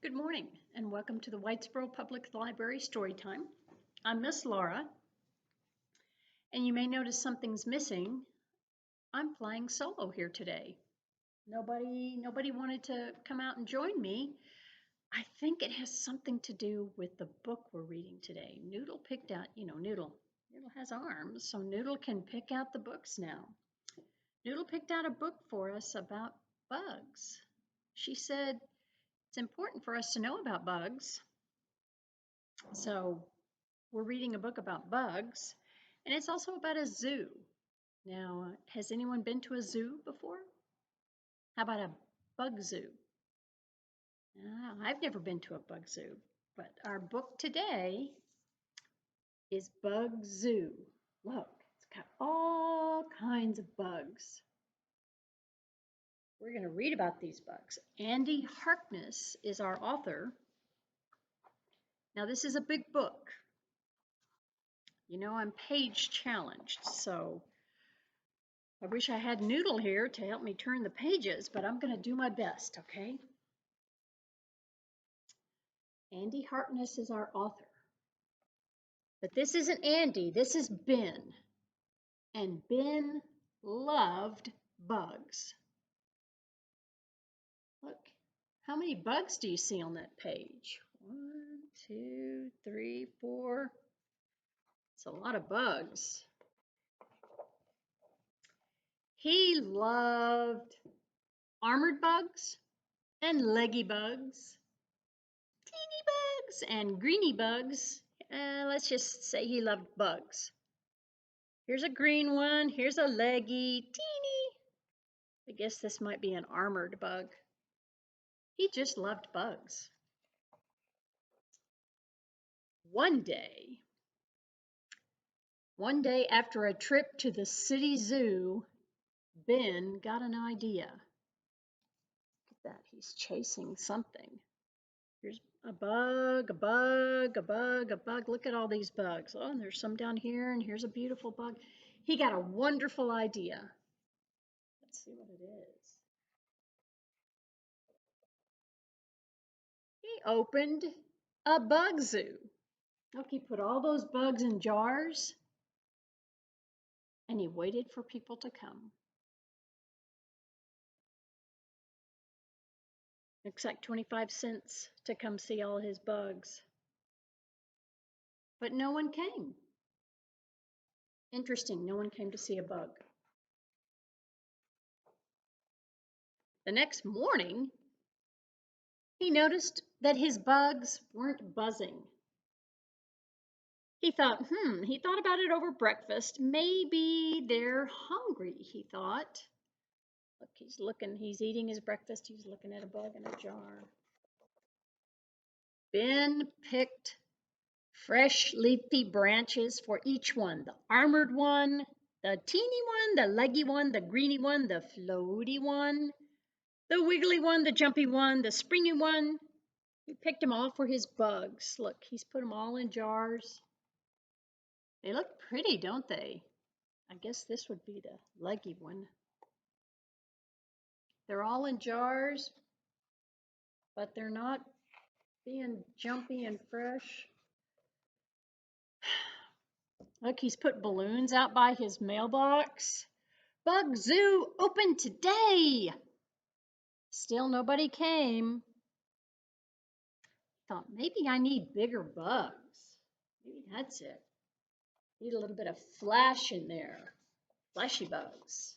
Good morning and welcome to the Whitesboro Public Library Storytime. I'm Miss Laura, and you may notice something's missing. I'm flying solo here today. Nobody wanted to come out and join me. I think it has something to do with the book we're reading today. Noodle picked out, Noodle has arms, so Noodle can pick out the books now. Noodle picked out a book for us about bugs. She said it's important for us to know about bugs. So we're reading a book about bugs, and it's also about a zoo. Now, has anyone been to a zoo before? How about a bug zoo? I've never been to a bug zoo, but our book today is Bug Zoo. Look, it's got all kinds of bugs. We're going to read about these bugs. Andy Harkness is our author. Now, this is a big book. You know, I'm page challenged, so I wish I had Noodle here to help me turn the pages, but I'm going to do my best, okay? Andy Harkness is our author. But this isn't Andy, this is Ben. And Ben loved bugs. Look, how many bugs do you see on that page? 1, 2, 3, 4. It's a lot of bugs. He loved armored bugs and leggy bugs, teeny bugs and greeny bugs. Let's just say he loved bugs. Here's a green one, here's a leggy, teeny. I guess this might be an armored bug. He just loved bugs. One day after a trip to the city zoo, Ben got an idea. Look at that, he's chasing something. Here's a bug, a bug, a bug, a bug. Look at all these bugs. Oh, and there's some down here, and here's a beautiful bug. He got a wonderful idea. Let's see what it is. He opened a bug zoo. Look, he put all those bugs in jars, and he waited for people to come. Looks like 25 cents to come see all his bugs. But no one came. Interesting, no one came to see a bug. The next morning, he noticed that his bugs weren't buzzing. He thought about it over breakfast. Maybe they're hungry, he thought. Look, he's eating his breakfast. He's looking at a bug in a jar. Ben picked fresh leafy branches for each one. The armored one, the teeny one, the leggy one, the greeny one, the floaty one, the wiggly one, the jumpy one, the springy one. He picked them all for his bugs. Look, he's put them all in jars. They look pretty, don't they? I guess this would be the leggy one. They're all in jars, but they're not being jumpy and fresh. Look, he's put balloons out by his mailbox. Bug Zoo open today. Still nobody came. Thought maybe I need bigger bugs. Maybe that's it. Need a little bit of flash in there. Flashy bugs.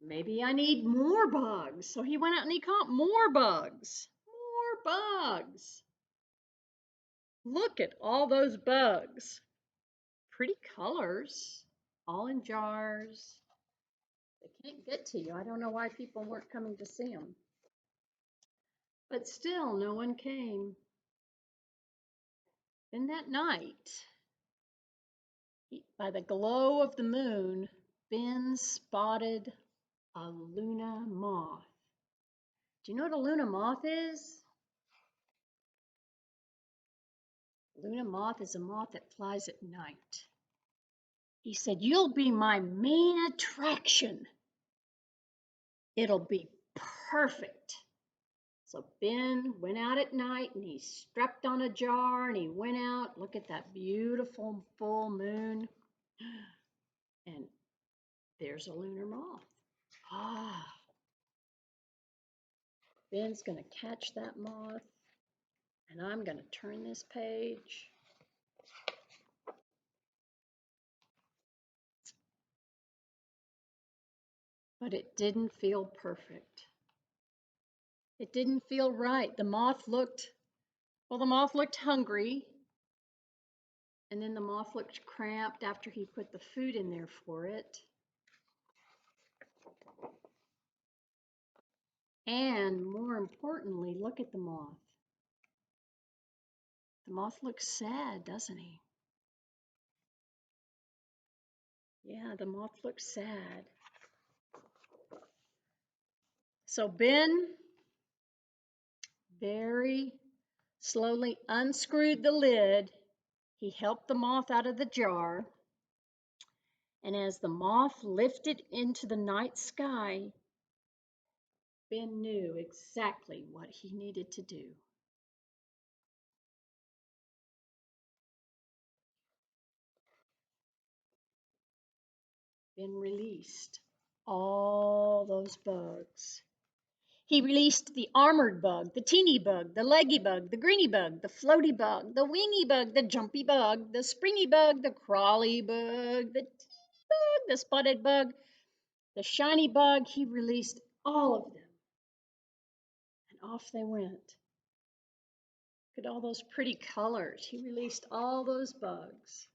Maybe I need more bugs. So he went out and he caught more bugs. More bugs. Look at all those bugs. Pretty colors, all in jars. They can't get to you. I don't know why people weren't coming to see them. But still, no one came. Then that night, by the glow of the moon, Ben spotted a Luna moth. Do you know what a Luna moth is? Luna moth is a moth that flies at night. He said, "You'll be my main attraction. It'll be perfect." So Ben went out at night and he strapped on a jar and he went out. Look at that beautiful full moon. And there's a lunar moth. Ah, Ben's going to catch that moth. And I'm going to turn this page. But it didn't feel perfect. It didn't feel right. The moth looked hungry. And then the moth looked cramped after he put the food in there for it. And more importantly, look at the moth. The moth looks sad, doesn't he? Yeah, the moth looks sad. So Ben very slowly unscrewed the lid. He helped the moth out of the jar. And as the moth lifted into the night sky, Ben knew exactly what he needed to do. Ben released all those bugs. He released the armored bug, the teeny bug, the leggy bug, the greeny bug, the floaty bug, the wingy bug, the jumpy bug, the springy bug, the crawly bug, the teeny bug, the spotted bug, the shiny bug. He released all of them. And off they went. Look at all those pretty colors. He released all those bugs.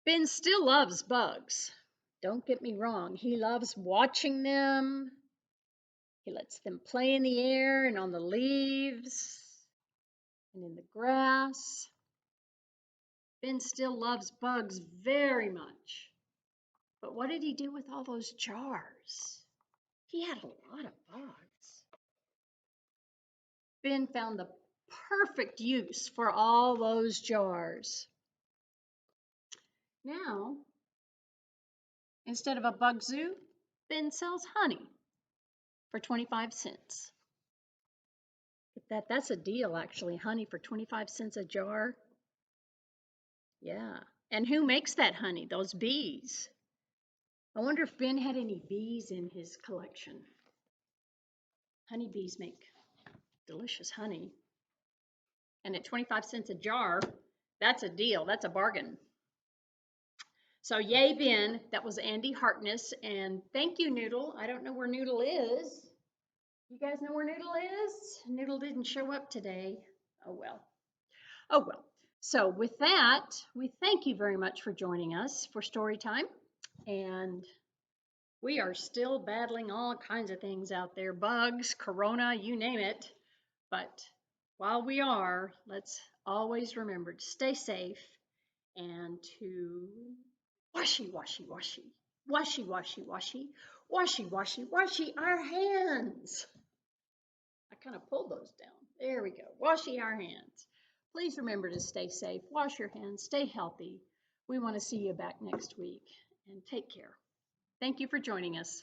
Ben still loves bugs. Don't get me wrong. He loves watching them. He lets them play in the air and on the leaves and in the grass. Ben still loves bugs very much. But what did he do with all those jars? He had a lot of bugs. Ben found the perfect use for all those jars. Now, instead of a bug zoo, Ben sells honey for 25 cents. That's a deal, actually. Honey for 25 cents a jar. Yeah. And who makes that honey? Those bees. I wonder if Ben had any bees in his collection. Honeybees make delicious honey. And at 25 cents a jar, that's a deal. That's a bargain. So yay, Ben. That was Andy Harkness. And thank you, Noodle. I don't know where Noodle is. You guys know where Noodle is? Noodle didn't show up today. Oh, well. Oh, well. So with that, we thank you very much for joining us for story time. And we are still battling all kinds of things out there, bugs, corona, you name it. But while we are, let's always remember to stay safe and to washy, washy, washy, washy, washy, washy, washy, washy, washy our hands. I kind of pulled those down. There we go. Washy our hands. Please remember to stay safe, wash your hands, stay healthy. We want to see you back next week, and take care. Thank you for joining us.